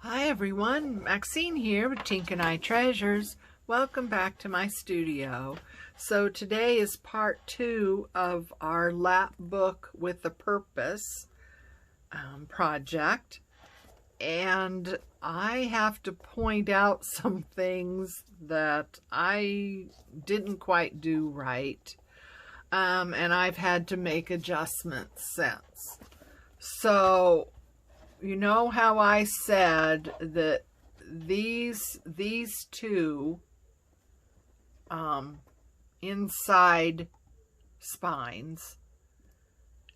Hi everyone, Maxine here with Tink and I Treasures. Welcome back to my studio. So today is part 2 of our LapBook with a Purpose project. And I have to point out some things that I didn't quite do right. And I've had to make adjustments since. So you know how I said that these two inside spines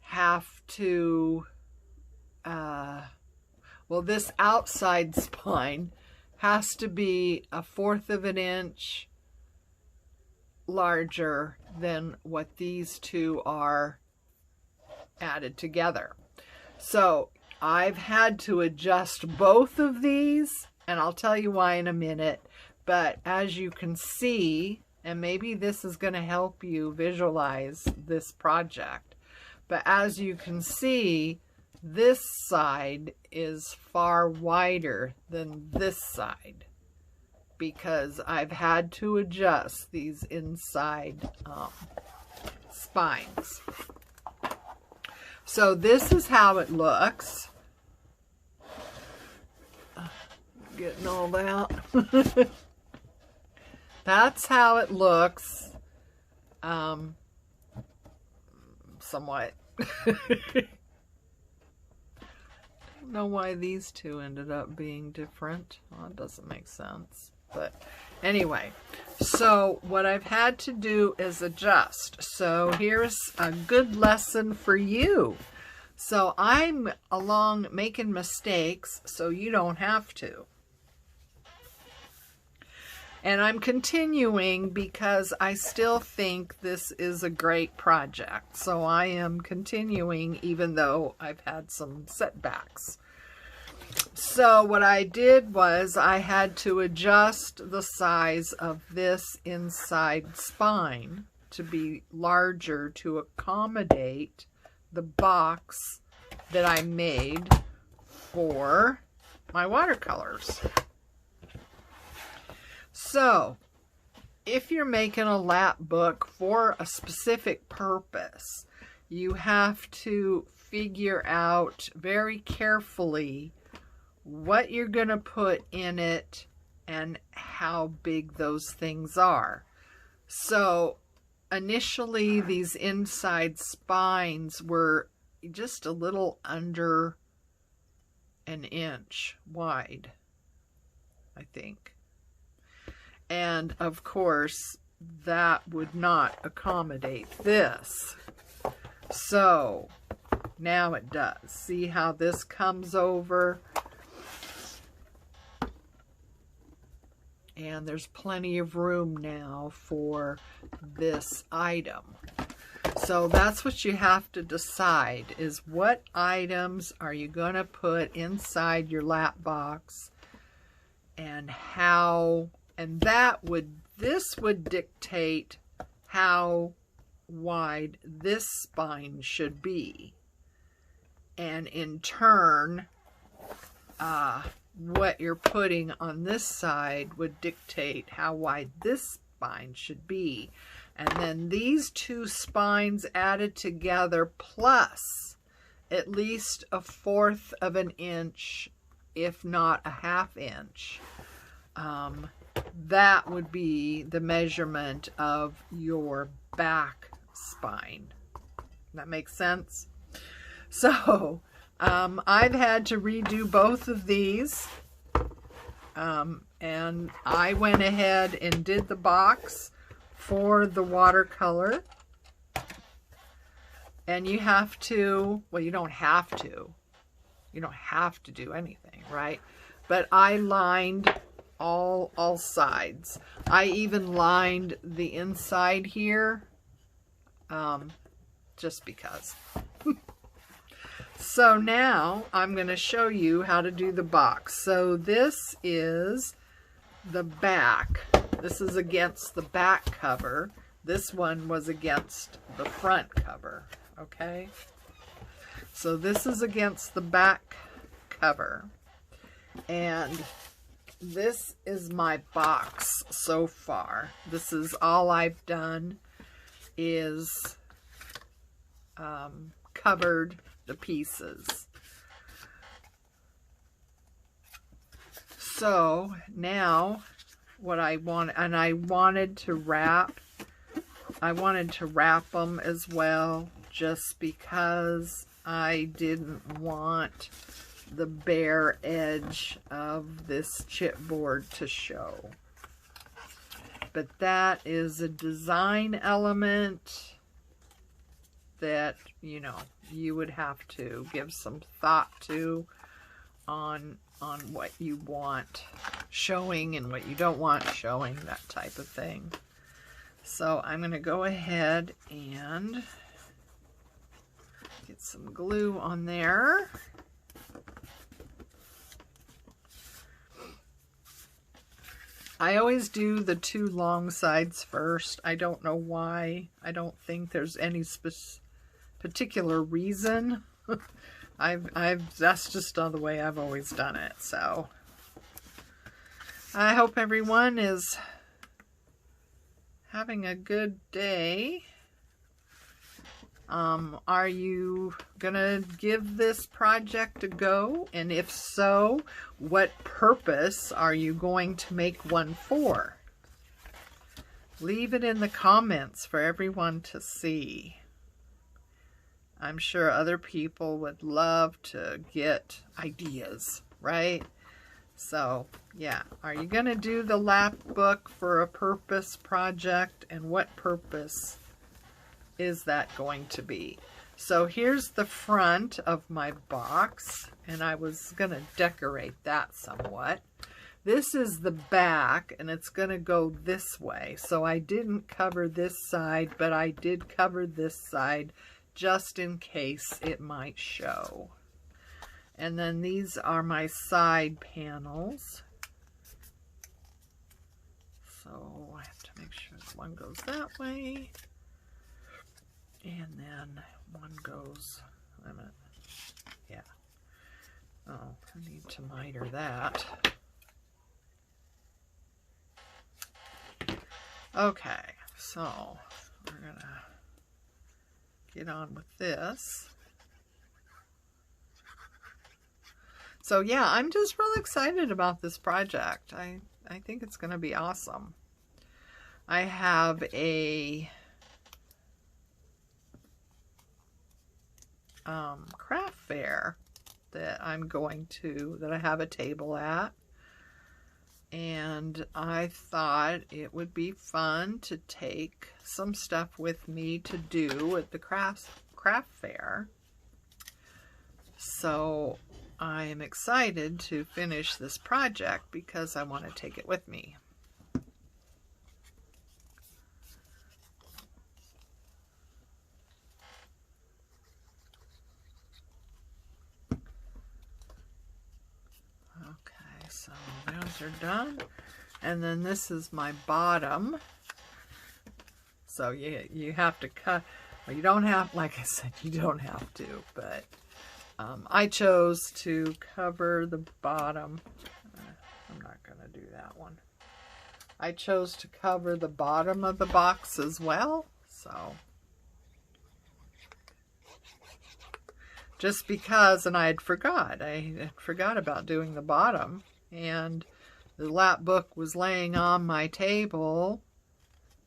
have to, well, this outside spine has to be 1/4 of an inch larger than what these two are added together. So I've had to adjust both of these, and I'll tell you why in a minute. But as you can see, and maybe this is going to help you visualize this project, but as you can see, this side is far wider than this side because I've had to adjust these inside spines. So this is how it looks. Getting all that. That's how it looks. Somewhat. I don't know why these two ended up being different. Well, it doesn't make sense. But anyway, so what I've had to do is adjust. So here's a good lesson for you. So I'm along making mistakes so you don't have to. And I'm continuing because I still think this is a great project. So I am continuing even though I've had some setbacks. So what I did was I had to adjust the size of this inside spine to be larger to accommodate the box that I made for my watercolors. So if you're making a LapBook for a specific purpose, you have to figure out very carefully what you're going to put in it and how big those things are. So initially these inside spines were just a little under an inch wide, I think. And of course that would not accommodate this. So now it does. See how this comes over? And there's plenty of room now for this item. So that's what you have to decide, is what items are you going to put inside your lap box and how, and this would dictate how wide this spine should be. And in turn, what you're putting on this side would dictate how wide this spine should be. And then these two spines added together plus at least 1/4 of an inch, if not a 1/2 inch. That would be the measurement of your back spine. That makes sense? So I've had to redo both of these, and I went ahead and did the box for the watercolor. And you have to, well, you don't have to do anything, right? But I lined all sides. I even lined the inside here, just because. So now I'm going to show you how to do the box. So this is the back. This is against the back cover. This one was against the front cover, okay? So this is against the back cover. And this is my box so far. This is all I've done is covered the pieces. So now what I want, and I wanted to wrap them as well, just because I didn't want the bare edge of this chipboard to show. But that is a design element that, you know, you would have to give some thought to on what you want showing and what you don't want showing, that type of thing. So I'm going to go ahead and get some glue on there. I always do the two long sides first. I don't know why. I don't think there's any particular reason. That's just the way I've always done it. So I hope everyone is having a good day. Are you gonna give this project a go? And if so, what purpose are you going to make one for? Leave it in the comments for everyone to see. I'm sure other people would love to get ideas, right? So, yeah. Are you going to do the LapBook for a purpose project? And what purpose is that going to be? So here's the front of my box, and I was going to decorate that somewhat. This is the back, and it's going to go this way. So I didn't cover this side, but I did cover this side just in case it might show. And then these are my side panels. So I have to make sure that one goes that way. And then one goes, wait a minute. Yeah. Oh, I need to miter that. Okay, so we're gonna get on with this. So yeah, I'm just really excited about this project. I think it's going to be awesome. I have a craft fair that I have a table at. And I thought it would be fun to take some stuff with me to do at the craft fair. So I am excited to finish this project because I want to take it with me. Okay, so those are done. And then this is my bottom. So you have to cut, well, you don't have, like I said, you don't have to, but I chose to cover the bottom. I'm not going to do that one. I chose to cover the bottom of the box as well. So just because, and I had forgot about doing the bottom, and the LapBook was laying on my table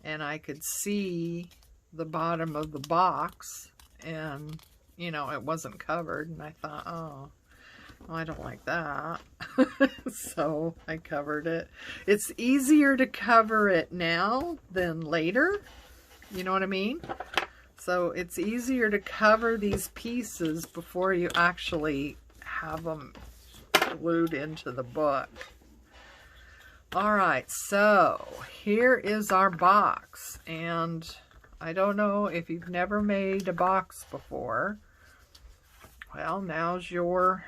and I could see the bottom of the box, and you know, it wasn't covered, and I thought, oh, well, I don't like that. So I covered it. It's easier to cover it now than later. You know what I mean? So it's easier to cover these pieces before you actually have them glued into the book. All right, so here is our box, and I don't know if you've never made a box before. Well, now's your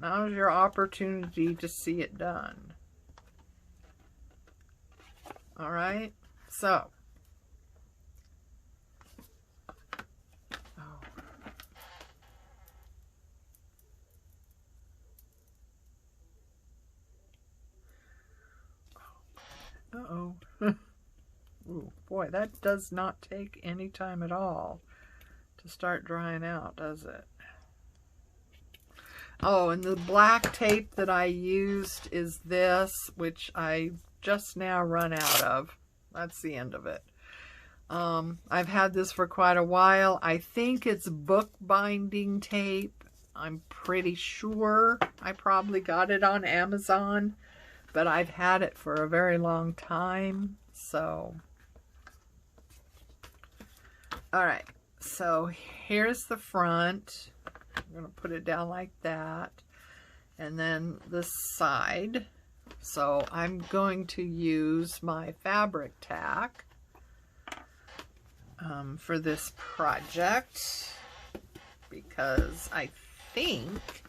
opportunity to see it done. All right, so Uh-oh. Ooh, boy, that does not take any time at all to start drying out, does it? Oh, and the black tape that I used is this, which I just now run out of. That's the end of it. I've had this for quite a while. I think it's bookbinding tape. I'm pretty sure I probably got it on Amazon, but I've had it for a very long time. So, all right. So here's the front. I'm going to put it down like that. And then this side. So I'm going to use my fabric tack for this project because I think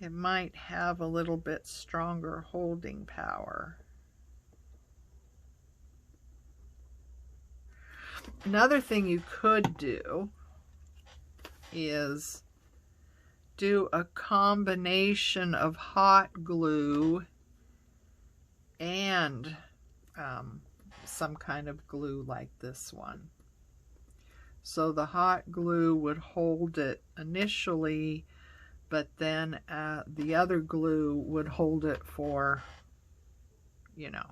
it might have a little bit stronger holding power. Another thing you could do is do a combination of hot glue and some kind of glue like this one. So the hot glue would hold it initially, but then the other glue would hold it for, you know,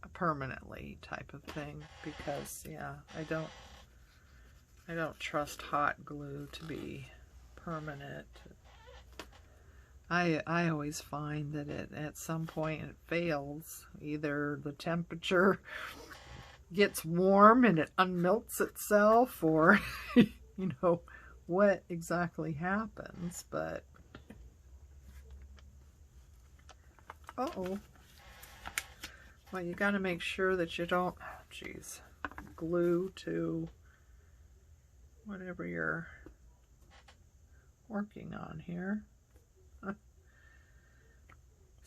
a permanently type of thing. Because yeah, I don't trust hot glue to be permanent. I always find that at some point it fails. Either the temperature gets warm and it unmelts itself, or you know what exactly happens. But uh-oh. Well, you got to make sure that you don't, glue to whatever you're working on here.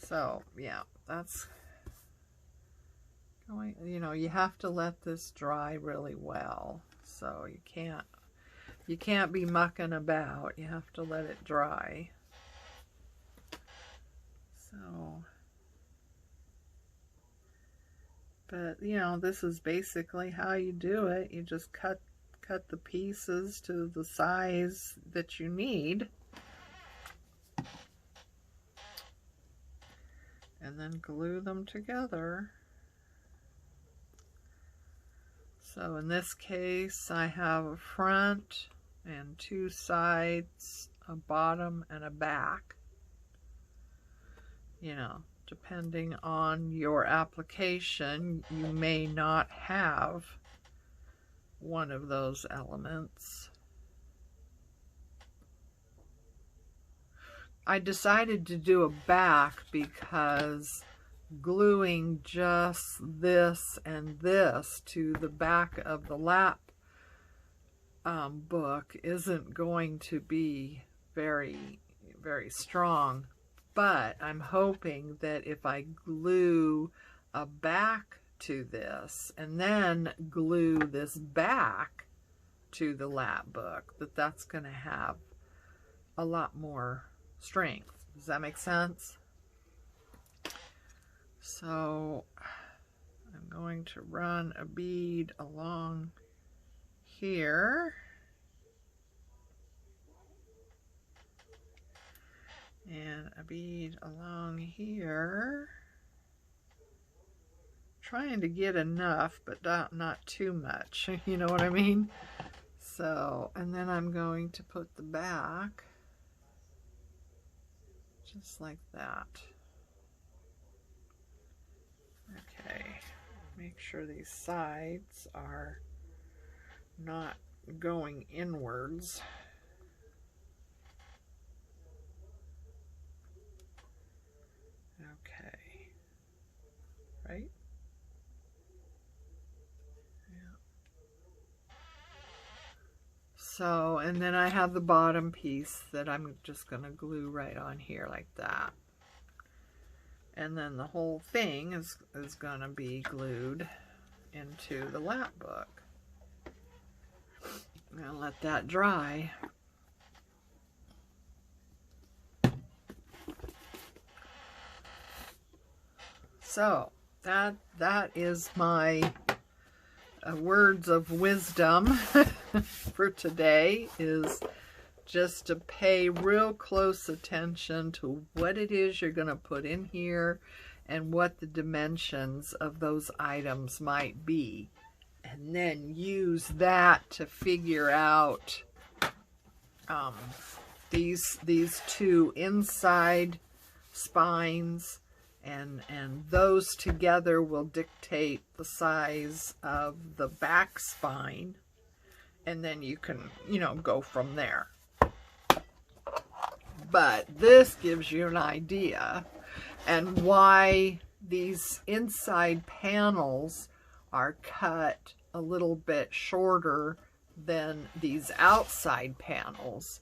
So, yeah, that's going, you know, you have to let this dry really well. So you can't be mucking about. You have to let it dry. So, but, you know, this is basically how you do it. You just cut the pieces to the size that you need. And then glue them together. So in this case, I have a front and two sides, a bottom and a back. You know, depending on your application, you may not have one of those elements. I decided to do a back because gluing just this and this to the back of the lap book isn't going to be very, very strong. But I'm hoping that if I glue a back to this and then glue this back to the lap book, that's going to have a lot more strength. Does that make sense? So I'm going to run a bead along here. And a bead along here. Trying to get enough, but not too much. You know what I mean? So, and then I'm going to put the back just like that. Okay, make sure these sides are not going inwards. Okay, right? Yeah. So, and then I have the bottom piece that I'm just going to glue right on here like that. And then the whole thing is going to be glued into the lap book. I'm going to let that dry. So that is my words of wisdom for today, is just to pay real close attention to what it is you're going to put in here and what the dimensions of those items might be. And then use that to figure out these two inside spines, and those together will dictate the size of the back spine, and then you can, you know, go from there. But this gives you an idea, and why these inside panels are cut a little bit shorter than these outside panels,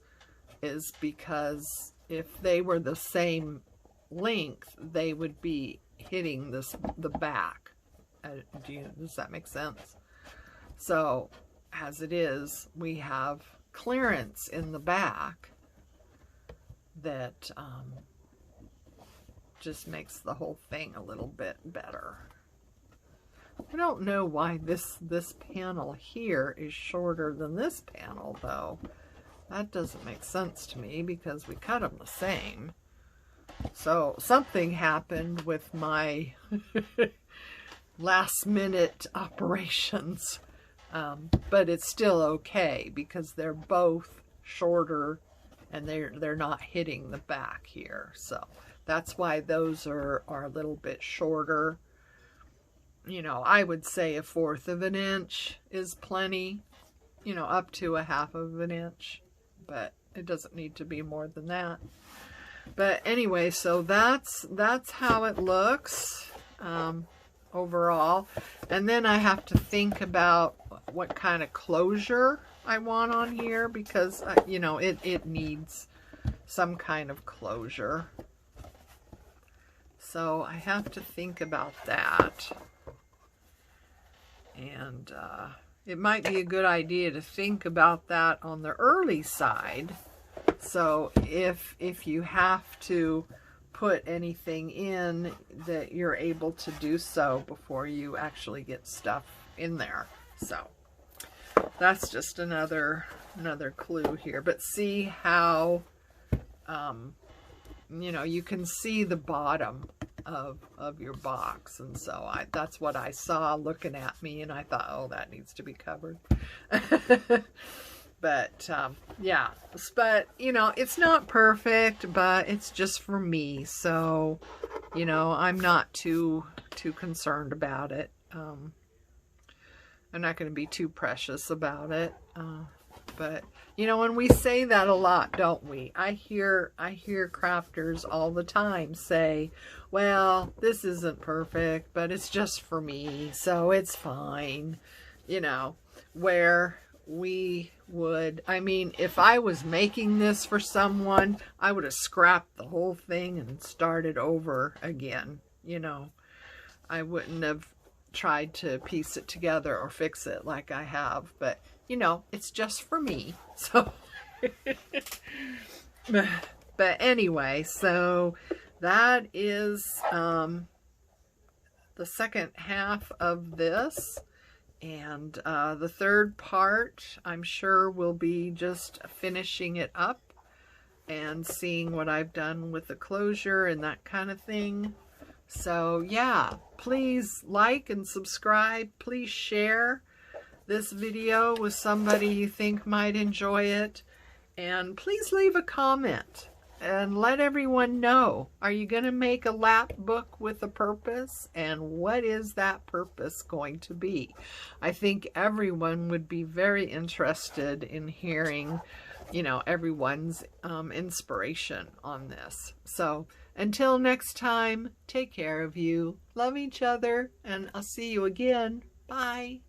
is because if they were the same length, they would be hitting the back. Does that make sense? So as it is, we have clearance in the back that just makes the whole thing a little bit better. I don't know why this panel here is shorter than this panel, though. That doesn't make sense to me because we cut them the same. So something happened with my last minute operations, but it's still okay because they're both shorter and they're not hitting the back here. So that's why those are a little bit shorter. You know, I would say 1/4 of an inch is plenty, you know, up to 1/2 of an inch, but it doesn't need to be more than that. But anyway, so that's how it looks overall. And then I have to think about what kind of closure I want on here, because you know, it needs some kind of closure. So I have to think about that. And it might be a good idea to think about that on the early side. So if you have to put anything in, that you're able to do so before you actually get stuff in there. So that's just another clue here. But see how you know, you can see the bottom of your box, and so that's what I saw looking at me, and I thought, oh, that needs to be covered. But yeah, but you know, it's not perfect, but it's just for me, so you know, I'm not too concerned about it. I'm not going to be too precious about it. But you know, when we say that a lot, don't we? I hear crafters all the time say, well, this isn't perfect, but it's just for me, so it's fine. You know, where we would, I mean, if I was making this for someone, I would have scrapped the whole thing and started over again. You know, I wouldn't have tried to piece it together or fix it like I have, but you know, it's just for me. So but anyway, so that is the second half of this, and the third part, I'm sure, will be just finishing it up and seeing what I've done with the closure and that kind of thing. So yeah, please like and subscribe. Please share this video with somebody you think might enjoy it, and please leave a comment and let everyone know, are you going to make a LapBook with a purpose, and what is that purpose going to be? I think everyone would be very interested in hearing, you know, everyone's inspiration on this. So until next time, take care of you, love each other, and I'll see you again. Bye.